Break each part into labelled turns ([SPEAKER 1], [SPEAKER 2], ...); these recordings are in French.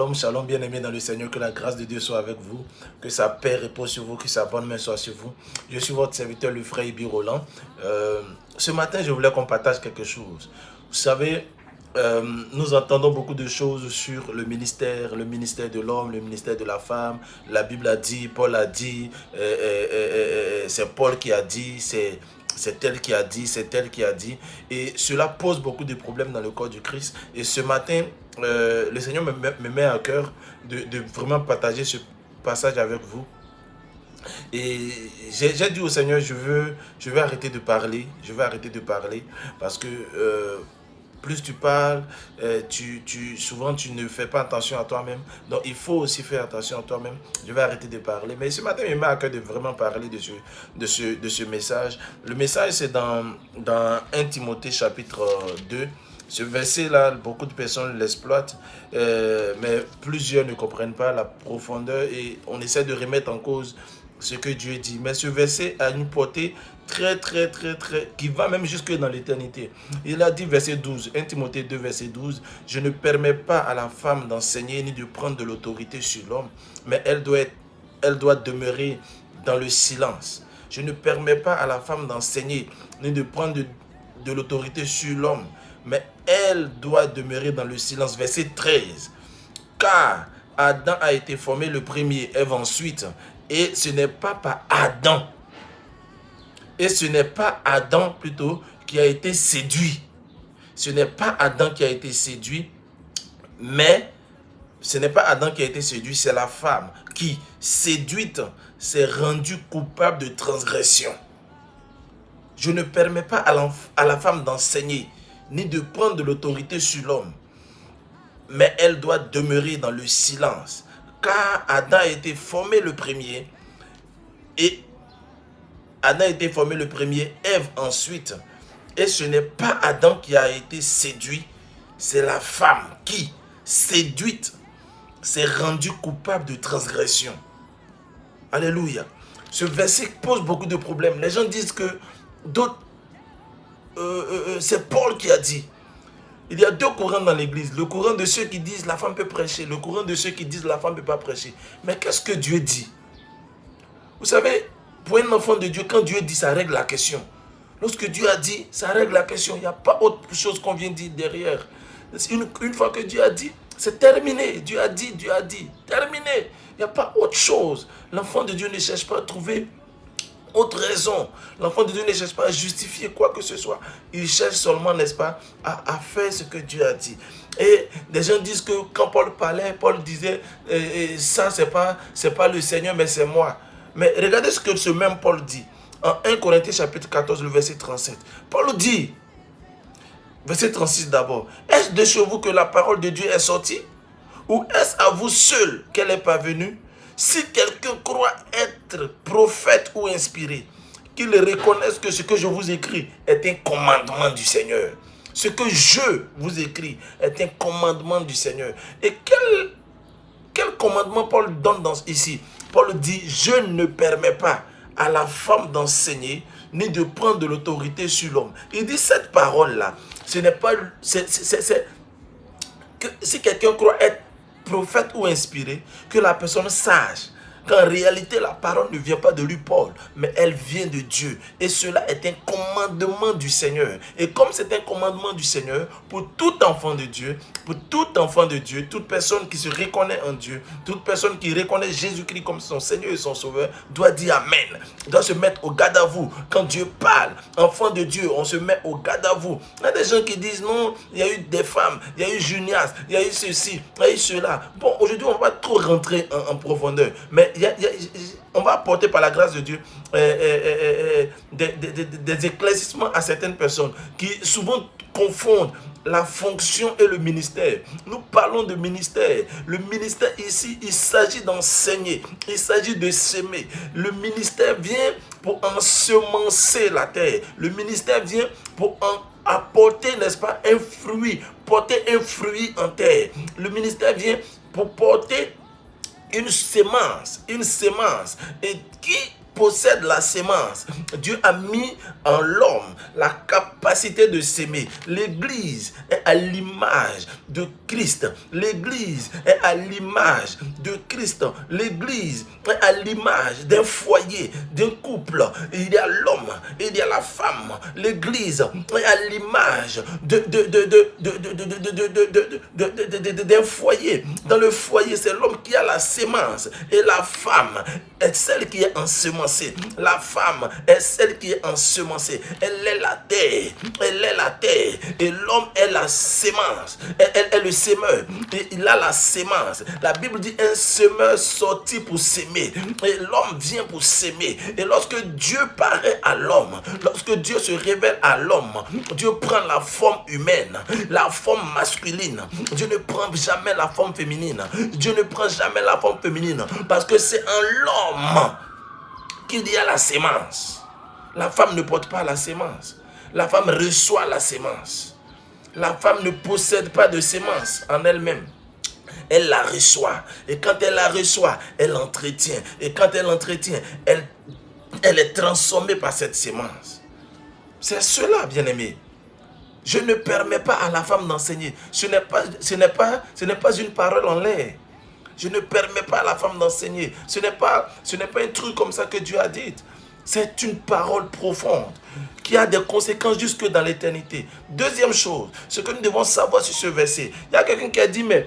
[SPEAKER 1] Shalom, shalom, bien-aimés dans le Seigneur, que la grâce de Dieu soit avec vous, que sa paix repose sur vous, que sa bonne main soit sur vous. Je suis votre serviteur, le frère Ibi Roland. Ce matin, je voulais qu'on partage quelque chose. Vous savez, nous entendons beaucoup de choses sur le ministère de l'homme, le ministère de la femme. La Bible a dit, Paul a dit, c'est Paul qui a dit, c'est elle qui a dit, c'est elle qui a dit. Et cela pose beaucoup de problèmes dans le corps du Christ. Et ce matin, le Seigneur me met à cœur de vraiment partager ce passage avec vous. Et j'ai dit au Seigneur, je vais arrêter de parler. Je vais arrêter de parler parce que plus tu parles, souvent tu ne fais pas attention à toi-même. Donc il faut aussi faire attention à toi-même. Je vais arrêter de parler. Mais ce matin, il me met à cœur de vraiment parler de ce message. Le message, c'est dans 1 Timothée chapitre 2. Ce verset-là, beaucoup de personnes l'exploitent, mais plusieurs ne comprennent pas la profondeur et on essaie de remettre en cause ce que Dieu dit. Mais ce verset a une portée très, qui va même jusque dans l'éternité. Il a dit, verset 12, 1 Timothée 2, verset 12, « Je ne permets pas à la femme d'enseigner ni de prendre de l'autorité sur l'homme, mais elle doit demeurer dans le silence. Je ne permets pas à la femme d'enseigner ni de prendre de l'autorité sur l'homme, mais elle doit demeurer dans le silence. » Verset 13. « Car Adam a été formé le premier, Ève ensuite, et ce n'est pas par Adam. Et ce n'est pas Adam plutôt qui a été séduit. Ce n'est pas Adam qui a été séduit, mais ce n'est pas Adam qui a été séduit, c'est la femme qui, séduite, s'est rendue coupable de transgression. Je ne permets pas à la femme d'enseigner, ni de prendre de l'autorité sur l'homme, mais elle doit demeurer dans le silence. Car Adam a été formé le premier, et Adam a été formé le premier, Ève ensuite. Et ce n'est pas Adam qui a été séduit, c'est la femme qui, séduite, s'est rendue coupable de transgression. Alléluia. Ce verset pose beaucoup de problèmes. Les gens disent que d'autres, c'est Paul qui a dit. Il y a deux courants dans l'église. Le courant de ceux qui disent la femme peut prêcher. Le courant de ceux qui disent la femme ne peut pas prêcher. Mais qu'est-ce que Dieu dit? Vous savez, pour un enfant de Dieu, quand Dieu dit, ça règle la question. Lorsque Dieu a dit, ça règle la question. Il n'y a pas autre chose qu'on vient dire derrière. Une fois que Dieu a dit, c'est terminé. Dieu a dit, terminé. Il n'y a pas autre chose. L'enfant de Dieu ne cherche pas à trouver autre raison. L'enfant de Dieu ne cherche pas à justifier quoi que ce soit. Il cherche seulement, n'est-ce pas, à faire ce que Dieu a dit. Et des gens disent que quand Paul parlait, Paul disait, ça c'est pas le Seigneur, mais c'est moi. Mais regardez ce que ce même Paul dit. En 1 Corinthiens chapitre 14, le verset 37. Paul dit, verset 36 d'abord, « Est-ce de chez vous que la parole de Dieu est sortie? Ou est-ce à vous seul qu'elle est parvenue? Si quelqu'un croit être prophète ou inspiré, qu'il reconnaisse que ce que je vous écris est un commandement du Seigneur. » Ce que je vous écris est un commandement du Seigneur. Et quel commandement Paul donne ici? Paul dit, je ne permets pas à la femme d'enseigner, ni de prendre de l'autorité sur l'homme. Il dit cette parole-là, ce n'est pas... que si quelqu'un croit être prophète ou inspiré, que la personne sache qu'en réalité la parole ne vient pas de lui, Paul, mais elle vient de Dieu. Et cela est un commandement du Seigneur. Et comme c'est un commandement du Seigneur, pour tout enfant de Dieu, toute personne qui se reconnaît en Dieu, toute personne qui reconnaît Jésus-Christ comme son Seigneur et son Sauveur, doit dire Amen, doit se mettre au garde à vous. Quand Dieu parle, enfant de Dieu, on se met au garde à vous. Il y a des gens qui disent non, il y a eu des femmes, il y a eu Junias, il y a eu ceci, il y a eu cela. Bon, aujourd'hui, on va trop rentrer en profondeur, mais on va apporter par la grâce de Dieu des éclaircissements à certaines personnes qui souvent confondent la fonction et le ministère. Nous parlons de ministère. Le ministère ici, il s'agit d'enseigner, il s'agit de s'aimer. Le ministère vient pour ensemencer la terre. Le ministère vient pour apporter, n'est-ce pas, un fruit, porter un fruit en terre. Le ministère vient pour porter une sémence, et possède la sémence. Dieu a mis en l'homme la capacité de s'aimer. L'Église est à l'image de Christ. L'Église est à l'image de Christ. L'Église est à l'image d'un foyer, d'un couple. Il y a l'homme, il y a la femme. L'Église est à l'image d'un foyer. Dans le foyer, c'est l'homme qui a la sémence et la femme est celle qui est ensemencée. La femme est celle qui est ensemencée. Elle est la terre. Elle est la terre. Et l'homme est la sémence. Elle est le semeur. Et il a la sémence. La Bible dit un semeur sorti pour s'aimer. Et l'homme vient pour s'aimer. Et lorsque Dieu paraît à l'homme, lorsque Dieu se révèle à l'homme, Dieu prend la forme humaine, la forme masculine. Dieu ne prend jamais la forme féminine. Dieu ne prend jamais la forme féminine. Parce que c'est en l'homme qu'il y a la sémence. La femme ne porte pas la sémence. La femme reçoit la sémence. La femme ne possède pas de sémence en elle-même. Elle la reçoit. Et quand elle la reçoit, elle l'entretient. Et quand elle l'entretient, elle est transformée par cette sémence. C'est cela, bien-aimé. Je ne permets pas à la femme d'enseigner. Ce n'est pas une parole en l'air. Je ne permets pas à la femme d'enseigner. Ce n'est pas un truc comme ça que Dieu a dit. C'est une parole profonde qui a des conséquences jusque dans l'éternité. Deuxième chose, ce que nous devons savoir sur ce verset. Il y a quelqu'un qui a dit, mais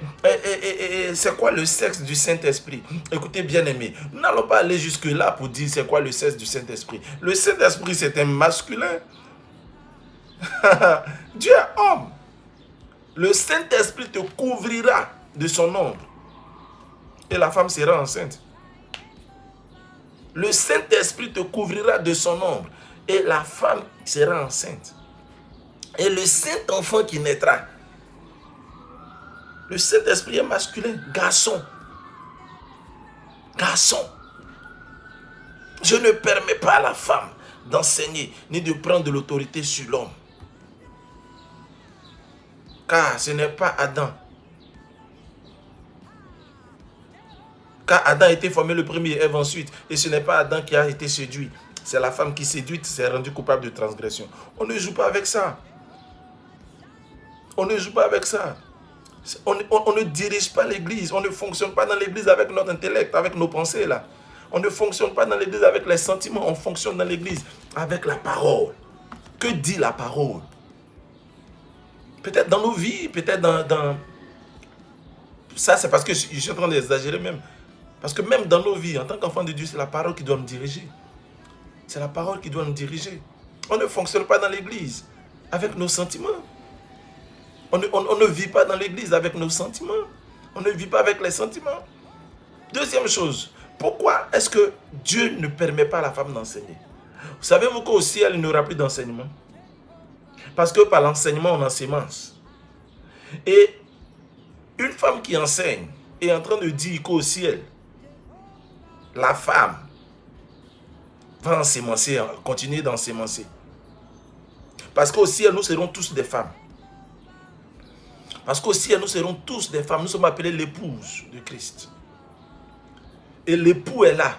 [SPEAKER 1] c'est quoi le sexe du Saint-Esprit? Écoutez, bien-aimés, nous n'allons pas aller jusque-là pour dire c'est quoi le sexe du Saint-Esprit. Le Saint-Esprit, c'est un masculin. Dieu est homme. Le Saint-Esprit te couvrira de son ombre. Et la femme sera enceinte. Le Saint-Esprit te couvrira de son ombre. Et la femme sera enceinte. Et le Saint-Enfant qui naîtra. Le Saint-Esprit est masculin. Garçon. Garçon. Je ne permets pas à la femme d'enseigner ni de prendre de l'autorité sur l'homme. Car ce n'est pas Adam. Car Adam a été formé le premier, Ève ensuite. Et ce n'est pas Adam qui a été séduit. C'est la femme qui séduite s'est rendue coupable de transgression. On ne joue pas avec ça. On ne joue pas avec ça. On ne dirige pas l'église. On ne fonctionne pas dans l'église avec notre intellect, avec nos pensées là. On ne fonctionne pas dans l'église avec les sentiments. On fonctionne dans l'église avec la parole. Que dit la parole? Peut-être dans nos vies, peut-être dans... Ça, c'est parce que je suis en train d'exagérer même. Parce que même dans nos vies, en tant qu'enfants de Dieu, c'est la parole qui doit nous diriger. C'est la parole qui doit nous diriger. On ne fonctionne pas dans l'église avec nos sentiments. On ne vit pas dans l'église avec nos sentiments. On ne vit pas avec les sentiments. Deuxième chose, pourquoi est-ce que Dieu ne permet pas à la femme d'enseigner? Savez-vous qu'au ciel, il n'y aura plus d'enseignement? Parce que par l'enseignement, on ensémence. Et une femme qui enseigne est en train de dire qu'au ciel, la femme va ensemencer, continuer d'ensemencer. Parce qu'au ciel, nous serons tous des femmes. Parce qu'au ciel, nous serons tous des femmes. Nous sommes appelés l'épouse de Christ. Et l'époux est là.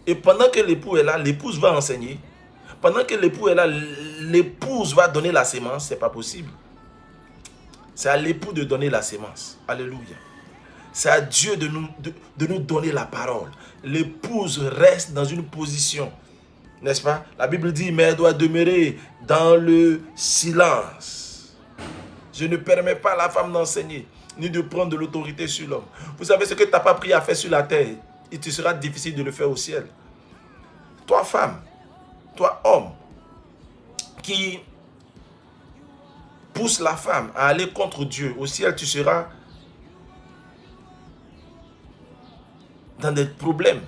[SPEAKER 1] Et pendant que l'époux est là, l'épouse va enseigner. Pendant que l'époux est là, l'épouse va donner la sémence. Ce n'est pas possible. C'est à l'époux de donner la sémence. Alléluia. C'est à Dieu de nous donner la parole. L'épouse reste dans une position. N'est-ce pas? La Bible dit, mais elle doit demeurer dans le silence. Je ne permets pas à la femme d'enseigner, ni de prendre de l'autorité sur l'homme. Vous savez ce que tu n'as pas pris à faire sur la terre, il te sera difficile de le faire au ciel. Toi, femme, toi, homme, qui pousse la femme à aller contre Dieu, au ciel, tu seras dans des problèmes.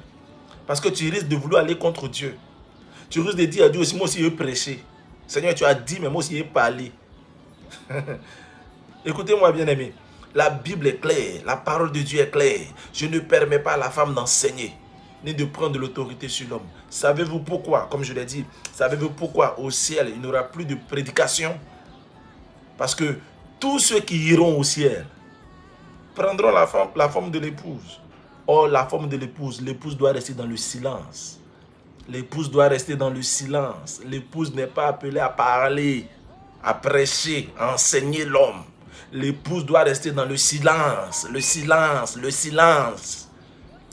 [SPEAKER 1] Parce que tu risques de vouloir aller contre Dieu. Tu risques de dire à Dieu aussi, moi aussi, je vais prêcher. Seigneur, tu as dit, mais moi aussi, je vais parler. Écoutez-moi, bien-aimé. La Bible est claire. La parole de Dieu est claire. Je ne permets pas à la femme d'enseigner, ni de prendre de l'autorité sur l'homme. Savez-vous pourquoi? Comme je l'ai dit, savez-vous pourquoi au ciel, il n'y aura plus de prédication? Parce que tous ceux qui iront au ciel prendront la forme de l'épouse. Or, la forme de l'épouse doit rester dans le silence. L'épouse doit rester dans le silence. L'épouse n'est pas appelée à parler, à prêcher, à enseigner l'homme. L'épouse doit rester dans le silence, le silence, le silence.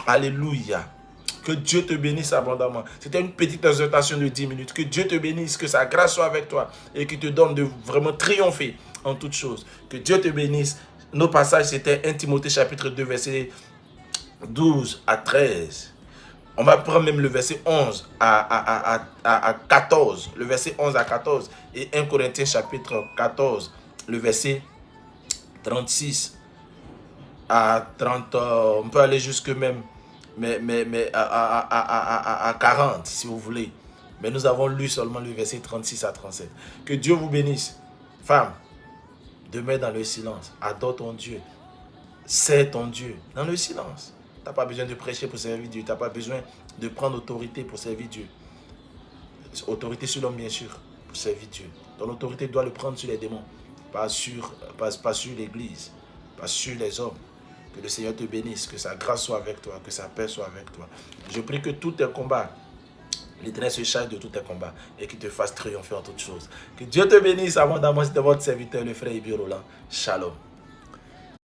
[SPEAKER 1] Alléluia. Que Dieu te bénisse abondamment. C'était une petite exhortation de 10 minutes. Que Dieu te bénisse, que sa grâce soit avec toi et qu'il te donne de vraiment triompher en toutes choses. Que Dieu te bénisse. Nos passages, c'était 1 Timothée chapitre 2, verset 12 à 13. On va prendre même le verset 11 à 14. Le verset 11 à 14. Et 1 Corinthiens chapitre 14, le verset 36 à 30. On peut aller jusque même à 40 si vous voulez. Mais nous avons lu seulement le verset 36 à 37. Que Dieu vous bénisse. Femme, demeure dans le silence. Adore ton Dieu. C'est ton Dieu dans le silence. Tu n'as pas besoin de prêcher pour servir Dieu. Tu n'as pas besoin de prendre autorité pour servir Dieu. Autorité sur l'homme, bien sûr, pour servir Dieu. Ton autorité doit le prendre sur les démons, pas sur l'église, pas sur les hommes. Que le Seigneur te bénisse, que sa grâce soit avec toi, que sa paix soit avec toi. Je prie que tous tes combats, l'Éternel se charge de tous tes combats et qu'il te fasse triompher en toutes choses. Que Dieu te bénisse abondamment. C'était votre serviteur, le frère Ibi Roland. Shalom.